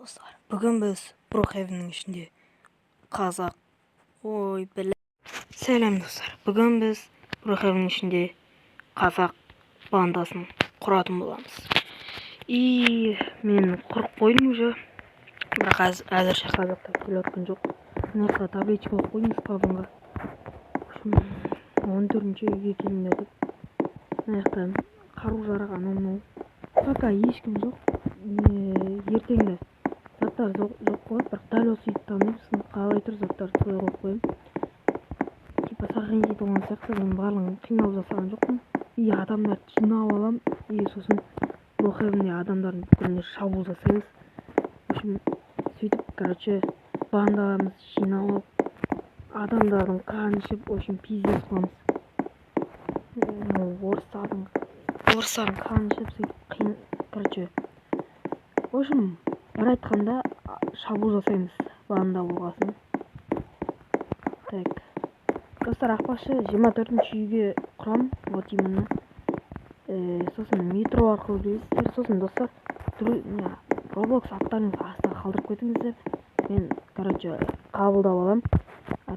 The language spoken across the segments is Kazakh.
Dostlar, bugün biz Brookhaven'ın içinde Kazak. Oy bile. Selam dostlar. Bugün biz Brookhaven'ın içinde Kazak bandasını kuratın bulamız. Men kurup koydum уже. Бірақ әзірше Қазақта келіватқан жоқ. Мына жақта табличка қойып қойдым спавнға. 14-ші үйге келіңдер деп. Мына жақта қару-жарақ анау-мынау. Пока ешкім жоқ. Ертеңді заттар жоқ болады, бірақ дәл осы үйді танымаймын. Қалай тұр заттарды солай қойып қоямын. Типа саған жейді болған сияқты, мен барлығын қиналып жасаған жоқпын. Адамдар жинап алам, сосын Brookhaven'де адамдардың бүкіліне шабуыл жасаймыз. В общем, сөйтіп, бандаларымыз жинап алып, адамдардың қанын ішіп, в общем, пиздец қыламыз. Орыстардың қанын ішіп, сөйтіп қиын, в общем, бір айтқанда шабуыл жасаймыз банда болғасын. Так. Достар, ақпашы 24-ші үйге құрам, вот именно. Сосын метро арқылы келесіздер. Сосын достар, Roblox аттарыңызды астына қалдырып кетіңіздер. Мен, қабылдап алам.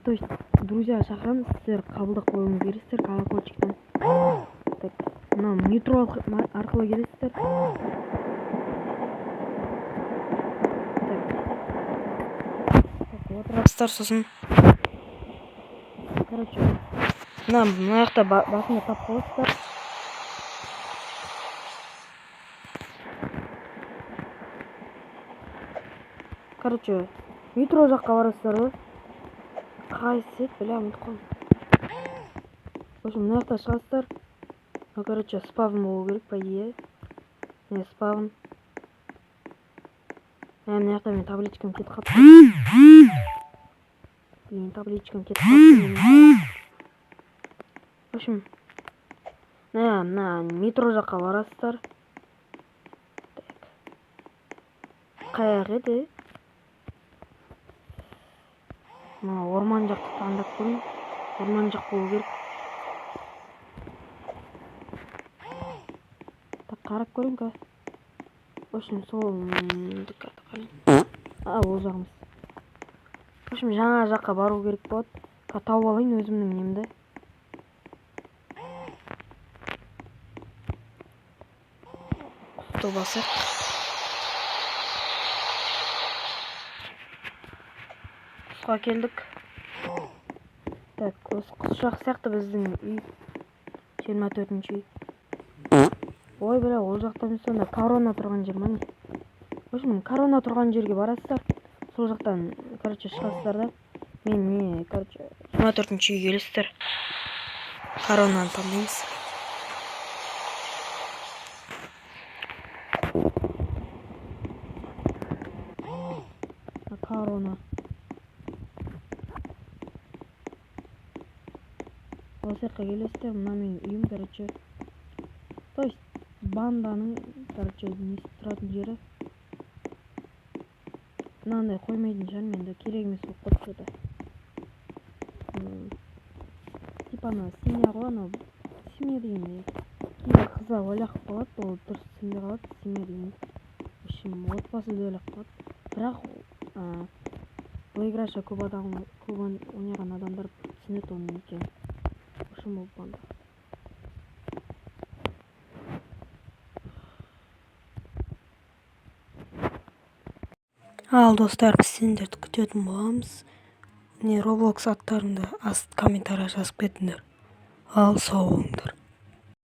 То есть, друзья шақырамын, сіздер қабылдап қойыңыз керексіздер колокольчиктен. Так, мына метро арқылы келесіздер. Отырасыздар, сосын мына жақта басында тап боласыздар. Метро жаққа барасыздар ғой. Қайсы ет, бля, ұмытып қалдым. В общем, мына жақта шығасыздар. Спавн болу керек, по идее. Не, спавн. Мына жақта мен табличкам кетіп қалыпты. В общем, мына метро жаққа барасыздар. Қаяқ еді? Орман жақты таңдап көрейін. Орман жақ болу керек. Так, қарап көрейін ка. В общем, сол ол жағымыз. В общем, жаңа жаққа бару керек болады. Тауып алайын өзімнің немді. Құтты басақ. Құсқа келдік. Так, құсшақ сияқты біздің үй. 24-ші үй. Ой, бля, ол жақта емес, сонда корона тұрған жер ма не? В общем, корона тұрған жерге барасыздар. Сол жақтан, шығасыздар да. Мен, 24-ші үй келесіздер. Коронаны таңдаймыз. Корона. Осы жаққа келесіздер, мына менің үйім, то есть, банданың, тұратын жері. Мынандай қоймайтын шығар, менде керек емес болып қойып жатыр. Типа семья ғой, семья деген кейбір қыздар ойлап қалады, ол дұрыс түсінбей қалады, семья деген. В общем, отбасы деп ойлап қалады. Бірақ ойграша көп ойнаған адамдар түсінеді оның екенін. В общем, ол банда. Ал достар, біз сендерді күтетін боламыз. Roblox аттарыңды комментария жазып кетіңдер. Ал сау болыңдар.